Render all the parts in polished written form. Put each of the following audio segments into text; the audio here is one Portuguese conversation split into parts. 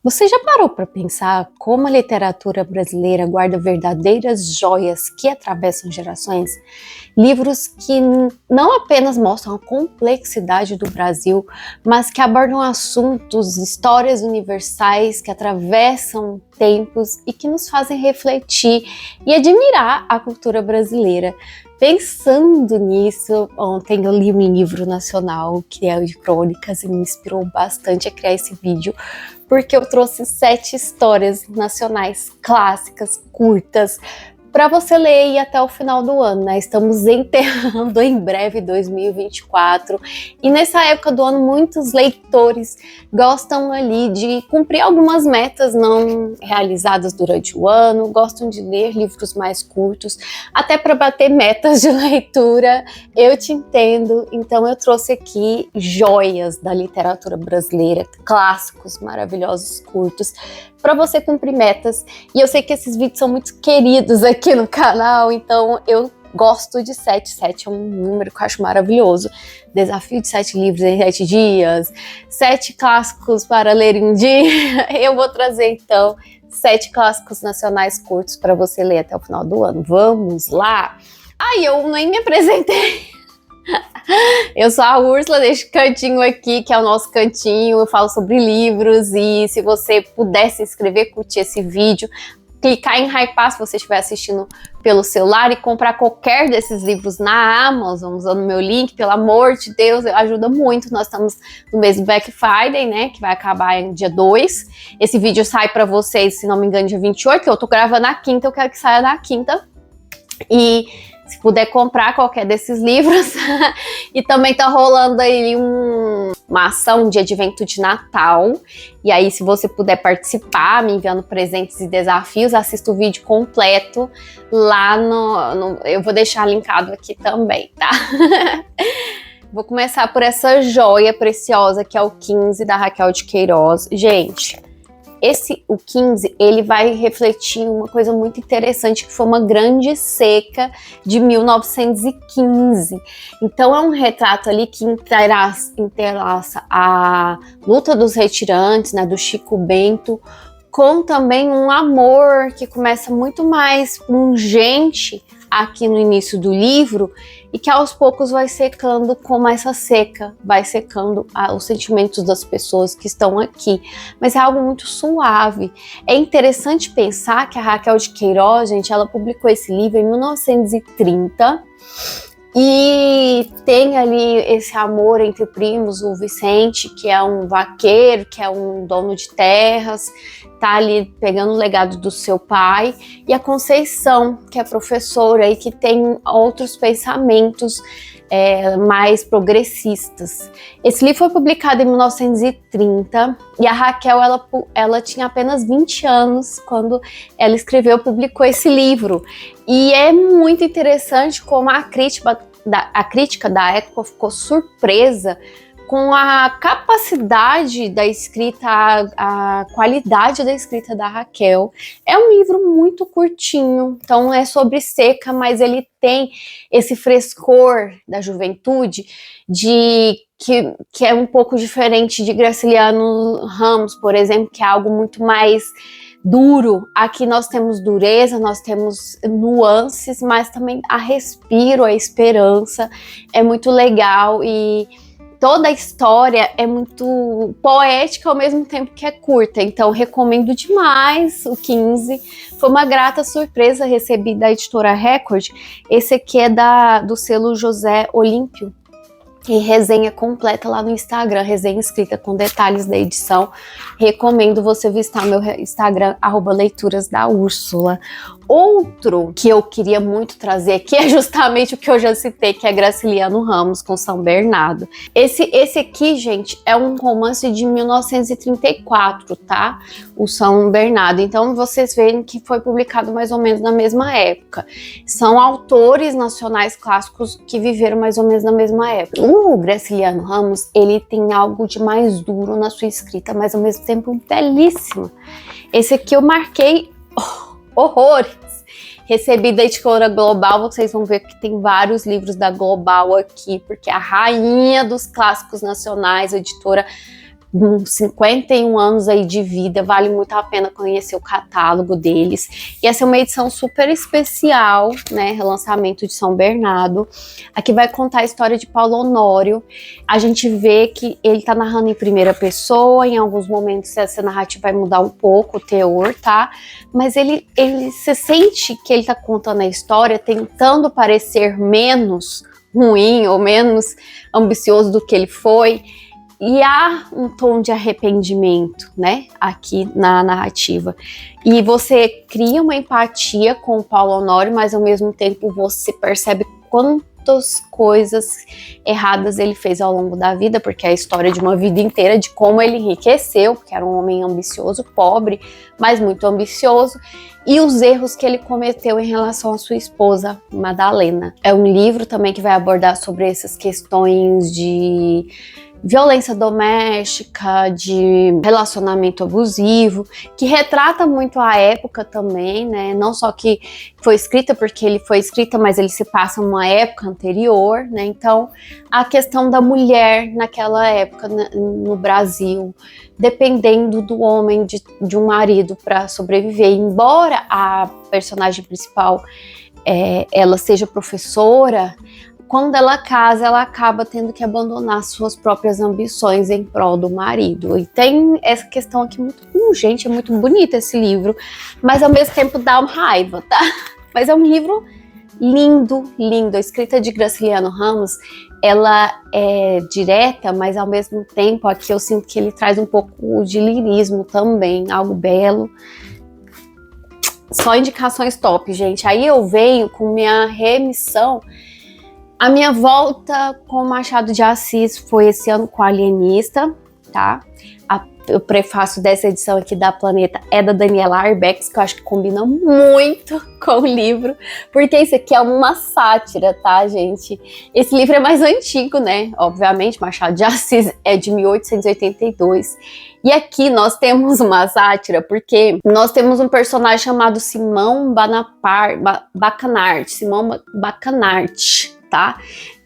Você já parou para pensar como a literatura brasileira guarda verdadeiras joias que atravessam gerações? Livros que não apenas mostram a complexidade do Brasil, mas que abordam assuntos, histórias universais que atravessam tempos e que nos fazem refletir e admirar a cultura brasileira. Pensando nisso, ontem eu li um livro nacional que é o de crônicas e me inspirou bastante a criar esse vídeo, porque eu trouxe 7 histórias nacionais clássicas, curtas, para você ler e ir até o final do ano, né? Estamos enterrando em breve 2024 e nessa época do ano muitos leitores gostam ali de cumprir algumas metas não realizadas durante o ano, gostam de ler livros mais curtos, até para bater metas de leitura. Eu te entendo, então eu trouxe aqui joias da literatura brasileira, clássicos maravilhosos, curtos, para você cumprir metas. E eu sei que esses vídeos são muito queridos aqui no canal, então eu gosto de 7. 7 é um número que eu acho maravilhoso. Desafio de 7 livros em 7 dias, 7 clássicos para ler em um dia. Eu vou trazer então 7 clássicos nacionais curtos para você ler até o final do ano. Vamos lá! Ai, eu nem me apresentei. Eu sou a Úrsula, deste cantinho aqui, que é o nosso cantinho, eu falo sobre livros, e se você puder se inscrever, curtir esse vídeo, clicar em hypar se você estiver assistindo pelo celular e comprar qualquer desses livros na Amazon, usando o meu link, pelo amor de Deus, ajuda muito. Nós estamos no mês do Black Friday, né, que vai acabar em dia 2. Esse vídeo sai para vocês, se não me engano, dia 28, que eu tô gravando na quinta, eu quero que saia na quinta. E se puder comprar qualquer desses livros. E também tá rolando aí uma ação de advento de Natal. E aí, se você puder participar, me enviando presentes e desafios, assista o vídeo completo lá eu vou deixar linkado aqui também, tá? Vou começar por essa joia preciosa que é o 15 da Raquel de Queiroz. Gente, o 15, ele vai refletir uma coisa muito interessante, que foi uma grande seca de 1915. Então é um retrato ali que interlaça a luta dos retirantes, né, do Chico Bento, com também um amor que começa muito mais pungente aqui no início do livro e que aos poucos vai secando, como essa seca vai secando os sentimentos das pessoas que estão aqui, mas é algo muito suave. É interessante pensar que a Raquel de Queiroz, gente, ela publicou esse livro em 1930 e tem ali esse amor entre primos, o Vicente, que é um vaqueiro, que é um dono de terras, tá ali pegando o legado do seu pai, e a Conceição, que é professora e que tem outros pensamentos mais progressistas. Esse livro foi publicado em 1930 e a Raquel ela tinha apenas 20 anos quando ela publicou esse livro. E é muito interessante como a crítica da época ficou surpresa com a capacidade da escrita, a qualidade da escrita da Raquel. É um livro muito curtinho, então é sobre seca, mas ele tem esse frescor da juventude, que é um pouco diferente de Graciliano Ramos, por exemplo, que é algo muito mais duro. Aqui nós temos dureza, nós temos nuances, mas também a respiro, a esperança. É muito legal e toda a história é muito poética ao mesmo tempo que é curta, então recomendo demais o 15. Foi uma grata surpresa receber da editora Record. Esse aqui é do selo José Olímpio. E resenha completa lá no Instagram, resenha escrita com detalhes da edição. Recomendo você visitar meu Instagram, @leituras_da_Úrsula. Outro que eu queria muito trazer aqui é justamente o que eu já citei, que é Graciliano Ramos com São Bernardo. Esse aqui, gente, é um romance de 1934, tá? O São Bernardo. Então vocês veem que foi publicado mais ou menos na mesma época. São autores nacionais clássicos que viveram mais ou menos na mesma época. O Graciliano Ramos, ele tem algo de mais duro na sua escrita, mas ao mesmo tempo belíssimo. Esse aqui eu marquei horrores. Recebi da editora Global, vocês vão ver que tem vários livros da Global aqui, porque é a rainha dos clássicos nacionais, a editora uns 51 anos aí de vida, vale muito a pena conhecer o catálogo deles. E essa é uma edição super especial, né, relançamento de São Bernardo. Aqui vai contar a história de Paulo Honório. A gente vê que ele tá narrando em primeira pessoa, em alguns momentos essa narrativa vai mudar um pouco o teor, tá? Mas ele se sente que ele tá contando a história tentando parecer menos ruim ou menos ambicioso do que ele foi. E há um tom de arrependimento, né, aqui na narrativa. E você cria uma empatia com o Paulo Honório, mas ao mesmo tempo você percebe quantas coisas erradas ele fez ao longo da vida, porque é a história de uma vida inteira de como ele enriqueceu, porque era um homem ambicioso, pobre, mas muito ambicioso, e os erros que ele cometeu em relação à sua esposa, Madalena. É um livro também que vai abordar sobre essas questões de violência doméstica, de relacionamento abusivo, que retrata muito a época também, né? Não só que foi escrita porque ele foi escrita, mas ele se passa numa época anterior, né? Então, a questão da mulher naquela época no Brasil, dependendo do homem, de um marido para sobreviver. Embora a personagem principal ela seja professora, quando ela casa, ela acaba tendo que abandonar suas próprias ambições em prol do marido. E tem essa questão aqui muito gente, é muito bonito esse livro, mas ao mesmo tempo dá uma raiva, tá? Mas é um livro lindo, lindo. A escrita de Graciliano Ramos, ela é direta, mas ao mesmo tempo aqui eu sinto que ele traz um pouco de lirismo também, algo belo. Só indicações top, gente. Aí eu venho com minha remissão. A minha volta com o Machado de Assis foi esse ano com Alienista, tá? O prefácio dessa edição aqui da Planeta é da Daniela Arbex, que eu acho que combina muito com o livro, porque isso aqui é uma sátira, tá, gente? Esse livro é mais antigo, né? Obviamente, Machado de Assis é de 1882. E aqui nós temos uma sátira, porque nós temos um personagem chamado Simão Bacanart, tá?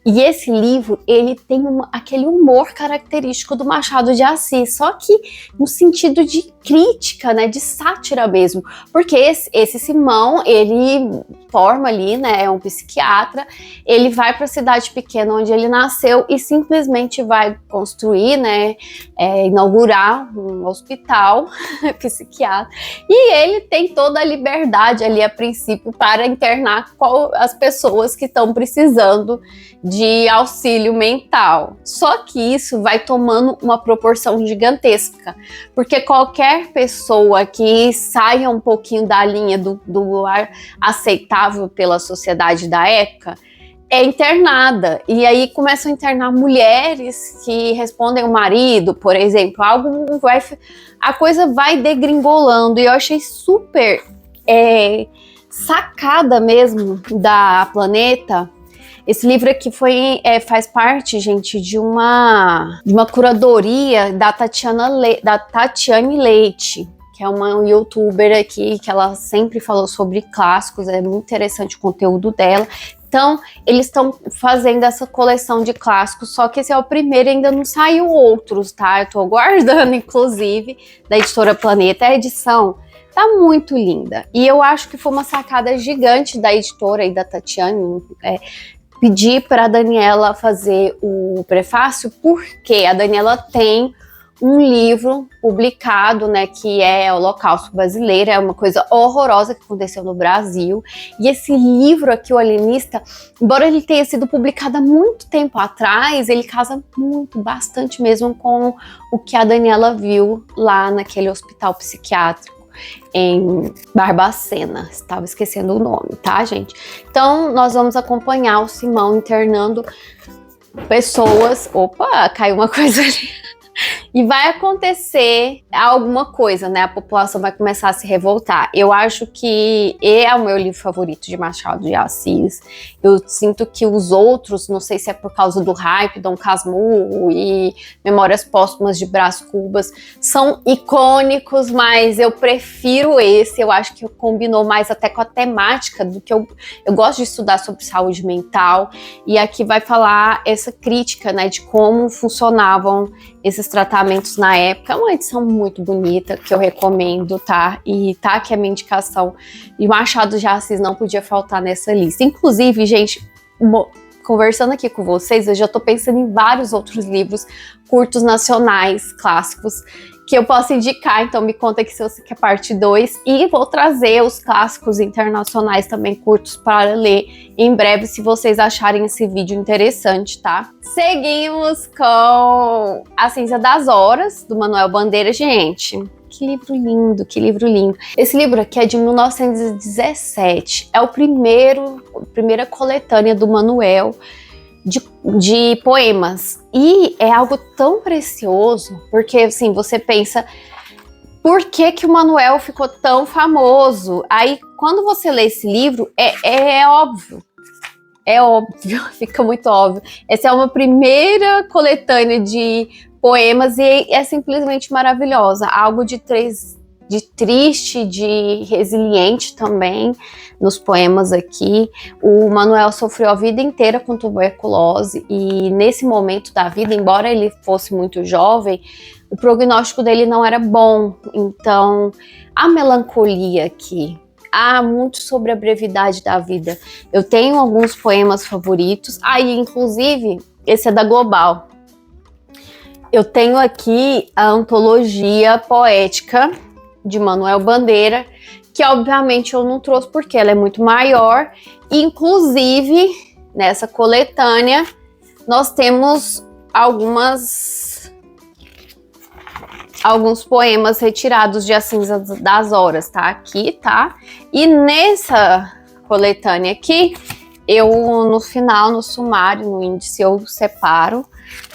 E esse livro, ele tem aquele humor característico do Machado de Assis, só que no sentido de crítica, né, de sátira mesmo, porque esse Simão, ele forma ali, né, é um psiquiatra, ele vai para a cidade pequena onde ele nasceu e simplesmente vai construir, né, inaugurar um hospital psiquiátrico, e ele tem toda a liberdade ali a princípio para internar as pessoas que estão precisando de auxílio mental. Só que isso vai tomando uma proporção gigantesca, porque qualquer pessoa que saia um pouquinho da linha do aceitável pela sociedade da época é internada, e aí começam a internar mulheres que respondem o marido, por exemplo, a coisa vai degringolando, e eu achei super sacada mesmo da Planeta. Esse livro aqui faz parte, gente, de uma curadoria da Tatiane Leite, que é uma youtuber aqui, que ela sempre falou sobre clássicos, é muito interessante o conteúdo dela. Então, eles estão fazendo essa coleção de clássicos, só que esse é o primeiro, ainda não saiu outros, tá? Eu tô aguardando, inclusive, da editora Planeta. A edição tá muito linda. E eu acho que foi uma sacada gigante da editora e da Tatiane, pedir para a Daniela fazer o prefácio, porque a Daniela tem um livro publicado, né, que é Holocausto Brasileiro, é uma coisa horrorosa que aconteceu no Brasil, e esse livro aqui, O Alienista, embora ele tenha sido publicado há muito tempo atrás, ele casa bastante mesmo com o que a Daniela viu lá naquele hospital psiquiátrico em Barbacena, estava esquecendo o nome, tá, gente? Então, nós vamos acompanhar o Simão internando pessoas. Opa, caiu uma coisa ali. E vai acontecer alguma coisa, né? A população vai começar a se revoltar. Eu acho que é o meu livro favorito de Machado de Assis. Eu sinto que os outros, não sei se é por causa do hype, Dom Casmurro e Memórias Póstumas de Brás Cubas, são icônicos, mas eu prefiro esse. Eu acho que combinou mais até com a temática do que eu gosto de estudar sobre saúde mental. E aqui vai falar essa crítica, né, de como funcionavam esses tratamentos na época. É uma edição muito bonita, que eu recomendo, tá? E tá aqui a minha indicação. E Machado de Assis não podia faltar nessa lista. Inclusive, gente, conversando aqui com vocês, eu já tô pensando em vários outros livros curtos nacionais, clássicos, que eu posso indicar. Então me conta aqui se você quer parte 2. E vou trazer os clássicos internacionais também curtos para ler em breve, se vocês acharem esse vídeo interessante, tá? Seguimos com A Ciência das Horas, do Manuel Bandeira. Gente, que livro lindo, que livro lindo. Esse livro aqui é de 1917. É a primeira coletânea do Manuel de poemas. E é algo tão precioso, porque assim, você pensa, por que que o Manuel ficou tão famoso? Aí, quando você lê esse livro, é óbvio. É óbvio, fica muito óbvio. Essa é uma primeira coletânea de poemas e é simplesmente maravilhosa. Algo de triste, de resiliente também nos poemas aqui. O Manuel sofreu a vida inteira com tuberculose e nesse momento da vida, embora ele fosse muito jovem, o prognóstico dele não era bom. Então, a melancolia aqui, há muito sobre a brevidade da vida. Eu tenho alguns poemas favoritos. Aí, inclusive, esse é da Global. Eu tenho aqui a antologia poética de Manuel Bandeira, que obviamente eu não trouxe porque ela é muito maior. Inclusive, nessa coletânea, nós temos alguns poemas retirados de A Ciência das Horas, tá? Aqui, tá? E nessa coletânea aqui, eu no final, no sumário, no índice, eu separo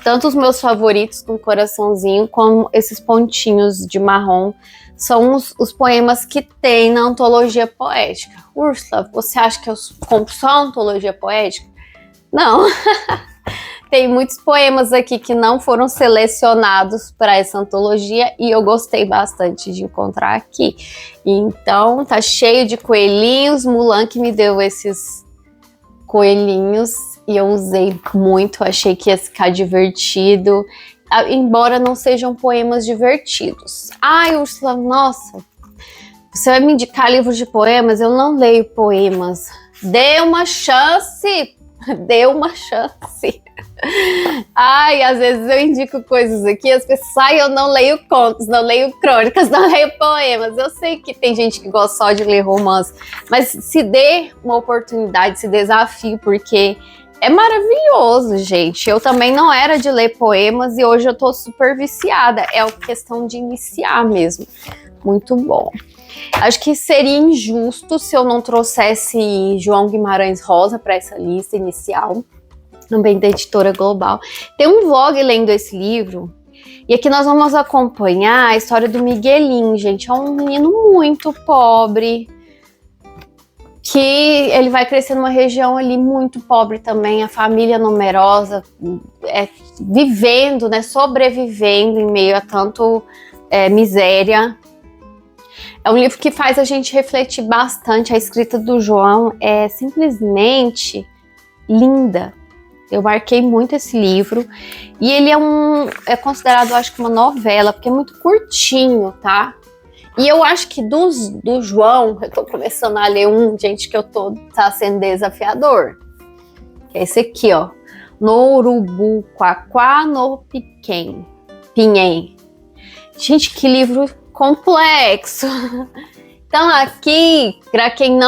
tanto os meus favoritos com coraçãozinho, como esses pontinhos de marrom. São os poemas que tem na antologia poética. Úrsula, você acha que eu compro só a antologia poética? Não. Tem muitos poemas aqui que não foram selecionados para essa antologia e eu gostei bastante de encontrar aqui. Então, tá cheio de coelhinhos. Mulan que me deu esses coelhinhos e eu usei muito. Achei que ia ficar divertido, embora não sejam poemas divertidos. Ai, Úrsula, nossa, você vai me indicar livros de poemas? Eu não leio poemas. Dê uma chance! Dê uma chance! Ai, às vezes eu indico coisas aqui, as pessoas, eu não leio contos, não leio crônicas, não leio poemas. Eu sei que tem gente que gosta só de ler romance, mas se dê uma oportunidade, se desafie, porque é maravilhoso, gente. Eu também não era de ler poemas e hoje eu tô super viciada. É uma questão de iniciar mesmo. Muito bom. Acho que seria injusto se eu não trouxesse João Guimarães Rosa para essa lista inicial, também da Editora Global. Tem um vlog lendo esse livro, e aqui nós vamos acompanhar a história do Miguelinho, gente. É um menino muito pobre, que ele vai crescer numa região ali muito pobre também, a família numerosa, vivendo, né, sobrevivendo em meio a tanto miséria. É um livro que faz a gente refletir bastante. A escrita do João é simplesmente linda. Eu marquei muito esse livro. E ele é considerado, acho que uma novela, porque é muito curtinho, tá? E eu acho que do João, eu tô começando a ler gente, que tá sendo desafiador. Que é esse aqui, ó. No Urubu, Quaquá, no Pinhém. Gente, que livro complexo. Então aqui, para quem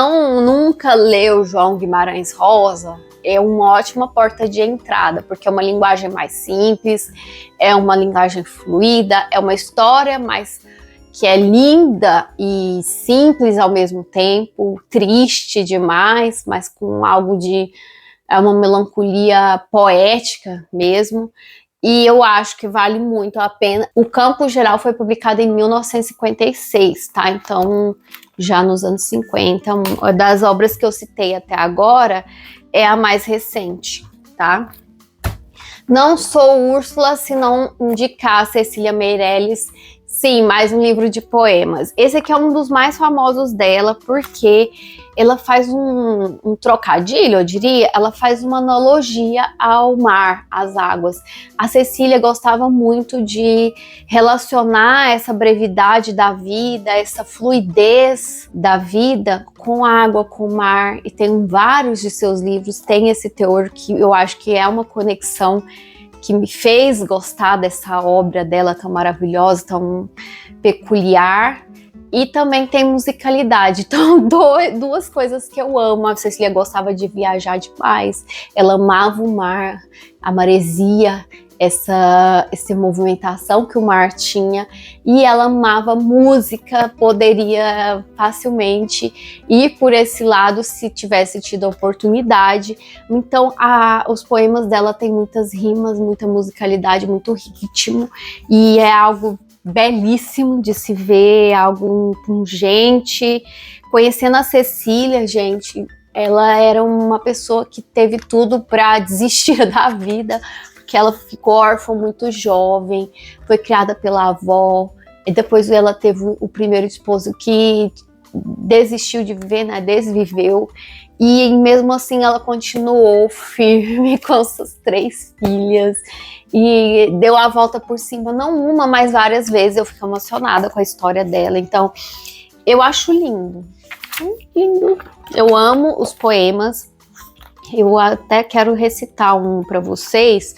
nunca leu João Guimarães Rosa, é uma ótima porta de entrada, porque é uma linguagem mais simples, é uma linguagem fluida, é uma história mais que é linda e simples ao mesmo tempo, triste demais, mas com algo uma melancolia poética mesmo. E eu acho que vale muito a pena. O Campo Geral foi publicado em 1956, tá? Então, já nos anos 50, uma das obras que eu citei até agora é a mais recente, tá? Não sou Úrsula se não indicar Cecília Meirelles. Sim, mais um livro de poemas. Esse aqui é um dos mais famosos dela, porque ela faz um trocadilho, eu diria, ela faz uma analogia ao mar, às águas. A Cecília gostava muito de relacionar essa brevidade da vida, essa fluidez da vida com a água, com o mar, e tem vários de seus livros, tem esse teor que eu acho que é uma conexão que me fez gostar dessa obra dela tão maravilhosa, tão peculiar. E também tem musicalidade. Então, duas coisas que eu amo. A Cecília gostava de viajar demais. Ela amava o mar, a maresia, essa movimentação que o mar tinha. E ela amava música, poderia facilmente ir por esse lado se tivesse tido a oportunidade. Então, os poemas dela têm muitas rimas, muita musicalidade, muito ritmo. E é algo belíssimo de se ver, algo pungente. Conhecendo a Cecília, gente, ela era uma pessoa que teve tudo para desistir da vida, porque ela ficou órfã muito jovem, foi criada pela avó, e depois ela teve o primeiro esposo que desistiu de viver, né, desviveu, e mesmo assim ela continuou firme com suas 3 filhas, e deu a volta por cima, não uma, mas várias vezes. Eu fico emocionada com a história dela, então eu acho lindo, lindo. Eu amo os poemas, eu até quero recitar um para vocês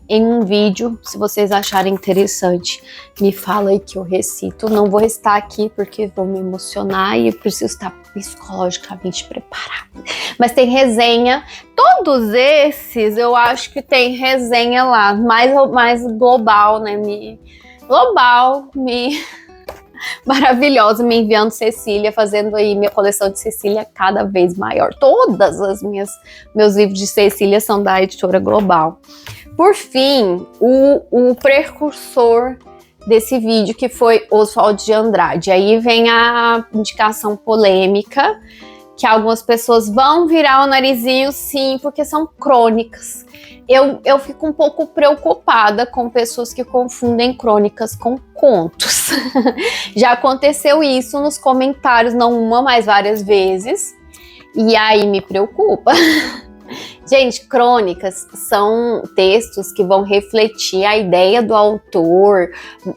em um vídeo, se vocês acharem interessante, me fala aí que eu recito. Não vou recitar aqui porque vou me emocionar e eu preciso estar psicologicamente preparada. Mas tem resenha, todos esses eu acho que tem resenha lá, mais global, né? Maravilhosa, me enviando Cecília, fazendo aí minha coleção de Cecília cada vez maior. Todas as meus livros de Cecília são da editora Global. Por fim, o precursor desse vídeo, que foi Oswald de Andrade. Aí vem a indicação polêmica, que algumas pessoas vão virar o narizinho, sim, porque são crônicas. Eu fico um pouco preocupada com pessoas que confundem crônicas com contos. Já aconteceu isso nos comentários, não uma, mas várias vezes, e aí me preocupa. Gente, crônicas são textos que vão refletir a ideia do autor,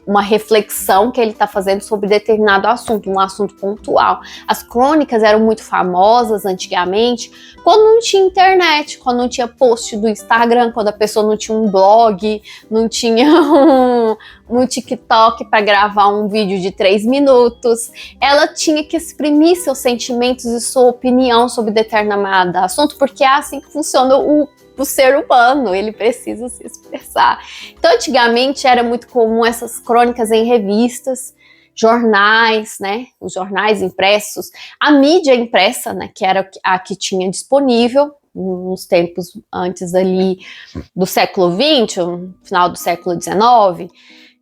uma reflexão que ele está fazendo sobre determinado assunto, um assunto pontual. As crônicas eram muito famosas antigamente, quando não tinha internet, quando não tinha post do Instagram, quando a pessoa não tinha um blog, não tinha um TikTok para gravar um vídeo de 3 minutos. Ela tinha que exprimir seus sentimentos e sua opinião sobre determinado assunto, porque é assim que funciona o ser humano, ele precisa se expressar. Então, antigamente era muito comum essas crônicas em revistas, jornais, né? Os jornais impressos, a mídia impressa, né? Que era a que tinha disponível nos tempos antes ali do século XX, final do século XIX.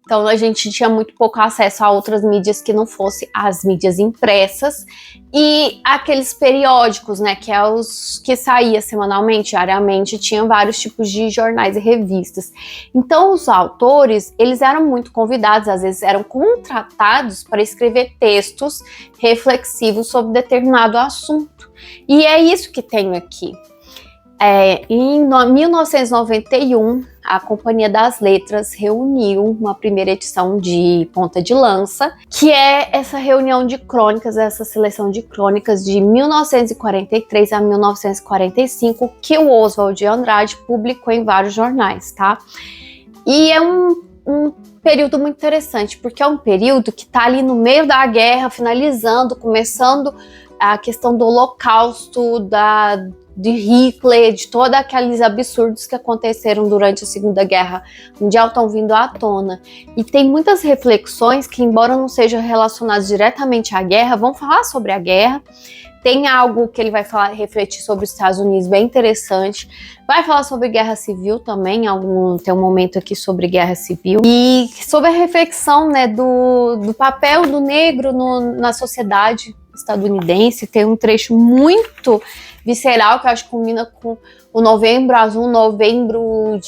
Então a gente tinha muito pouco acesso a outras mídias que não fossem as mídias impressas e aqueles periódicos, né, que é os que saía semanalmente, diariamente, tinha vários tipos de jornais e revistas. Então os autores, eles eram muito convidados, às vezes eram contratados para escrever textos reflexivos sobre determinado assunto. E é isso que tenho aqui. Em 1991, a Companhia das Letras reuniu uma primeira edição de Ponta de Lança, que é essa reunião de crônicas, essa seleção de crônicas de 1943 a 1945, que o Oswald de Andrade publicou em vários jornais, tá? E é um período muito interessante, porque é um período que está ali no meio da guerra, finalizando, começando a questão do Holocausto, de Hitler, de todos aqueles absurdos que aconteceram durante a Segunda Guerra Mundial estão vindo à tona. E tem muitas reflexões que, embora não sejam relacionadas diretamente à guerra, vão falar sobre a guerra. Tem algo que ele vai falar, refletir sobre os Estados Unidos bem interessante. Vai falar sobre guerra civil também, tem um momento aqui sobre guerra civil. E sobre a reflexão, né, do papel do negro na sociedade. estadunidense. Tem um trecho muito visceral que eu acho que combina com o Novembro Azul, Novembro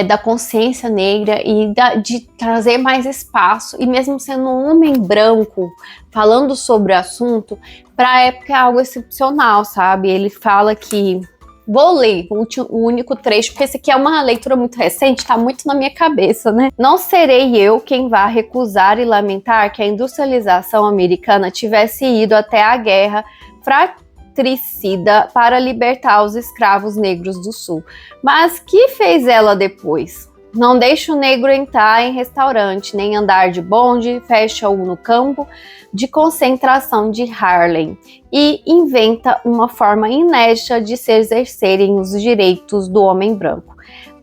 da consciência negra e de trazer mais espaço. E mesmo sendo um homem branco falando sobre o assunto, para a época é algo excepcional, sabe? Ele fala que... Vou ler o único trecho, porque esse aqui é uma leitura muito recente, tá muito na minha cabeça, né? Não serei eu quem vá recusar e lamentar que a industrialização americana tivesse ido até a guerra fratricida para libertar os escravos negros do sul. Mas que fez ela depois? Não deixa o negro entrar em restaurante, nem andar de bonde, fecha-o no campo de concentração de Harlem e inventa uma forma inédita de se exercerem os direitos do homem branco.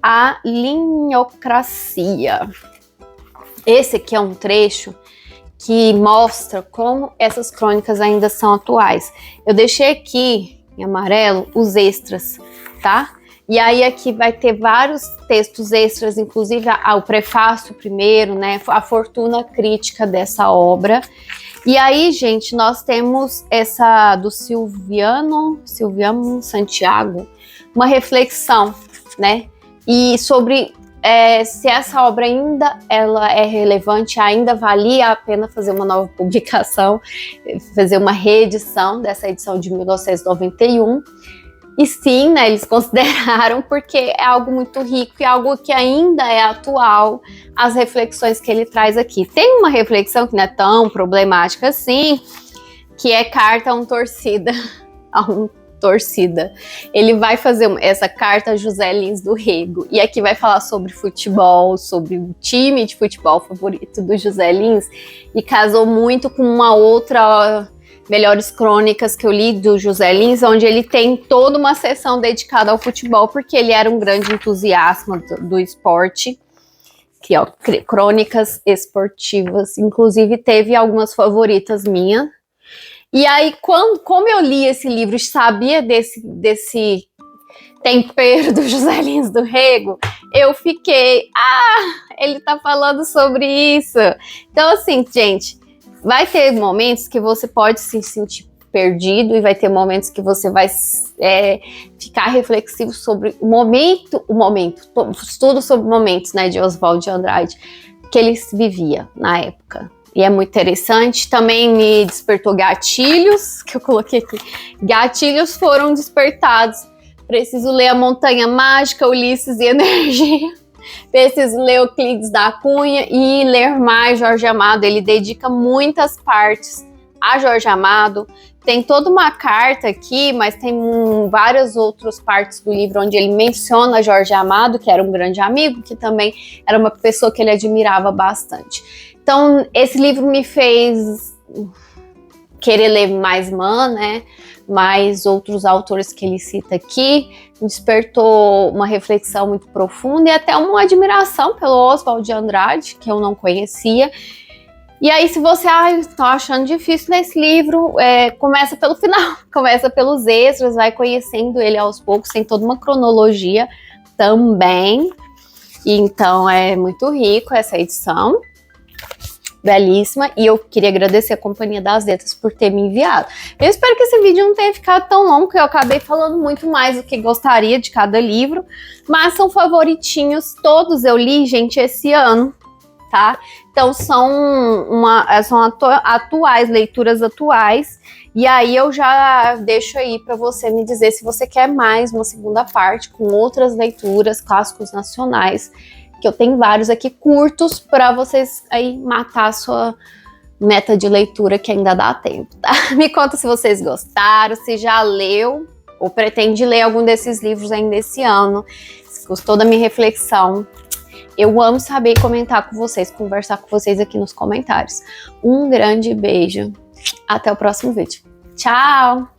A linhocracia. Esse aqui é um trecho que mostra como essas crônicas ainda são atuais. Eu deixei aqui em amarelo os extras, tá? E aí aqui vai ter vários textos extras, inclusive o prefácio primeiro, né? A fortuna crítica dessa obra. E aí, gente, nós temos essa do Silviano Santiago, uma reflexão, né? E sobre se essa obra ainda ela é relevante, ainda valia a pena fazer uma nova publicação, fazer uma reedição dessa edição de 1991. E sim, né, eles consideraram porque é algo muito rico e algo que ainda é atual, as reflexões que ele traz aqui. Tem uma reflexão que não é tão problemática assim, que é carta a um torcida. Ele vai fazer essa carta a José Lins do Rego. E aqui vai falar sobre futebol, sobre o time de futebol favorito do José Lins. E casou muito com uma outra... Melhores Crônicas que eu li do José Lins, onde ele tem toda uma seção dedicada ao futebol, porque ele era um grande entusiasta do esporte, que ó, crônicas esportivas, inclusive teve algumas favoritas minhas. E aí, como eu li esse livro, sabia desse tempero do José Lins do Rego, eu fiquei, ele tá falando sobre isso. Então, assim, gente, vai ter momentos que você pode se sentir perdido e vai ter momentos que você vai ficar reflexivo sobre o momento, estudo sobre momentos, né, de Oswald de Andrade, que ele vivia na época. E é muito interessante, também me despertou gatilhos, que eu coloquei aqui, gatilhos foram despertados, preciso ler A Montanha Mágica, Ulisses e Energia. Preciso ler Euclides da Cunha e ler mais Jorge Amado. Ele dedica muitas partes a Jorge Amado. Tem toda uma carta aqui, mas tem várias outras partes do livro onde ele menciona Jorge Amado, que era um grande amigo, que também era uma pessoa que ele admirava bastante. Então, esse livro me fez querer ler mais Mann, né? Mais outros autores que ele cita aqui, despertou uma reflexão muito profunda e até uma admiração pelo Oswald de Andrade, que eu não conhecia. E aí, se você está achando difícil nesse livro, começa pelo final, começa pelos extras, vai conhecendo ele aos poucos, tem toda uma cronologia também. E então é muito rico essa edição. Belíssima, e eu queria agradecer a Companhia das Letras por ter me enviado. Eu espero que esse vídeo não tenha ficado tão longo, porque eu acabei falando muito mais do que gostaria de cada livro, mas são favoritinhos, todos eu li, gente, esse ano, tá? Então são atuais, leituras atuais, e aí eu já deixo aí para você me dizer se você quer mais uma segunda parte com outras leituras, clássicos nacionais, que eu tenho vários aqui curtos para vocês aí matar a sua meta de leitura que ainda dá tempo, tá? Me conta se vocês gostaram, se já leu ou pretende ler algum desses livros ainda esse ano, se gostou da minha reflexão. Eu amo saber comentar com vocês, conversar com vocês aqui nos comentários. Um grande beijo, até o próximo vídeo. Tchau!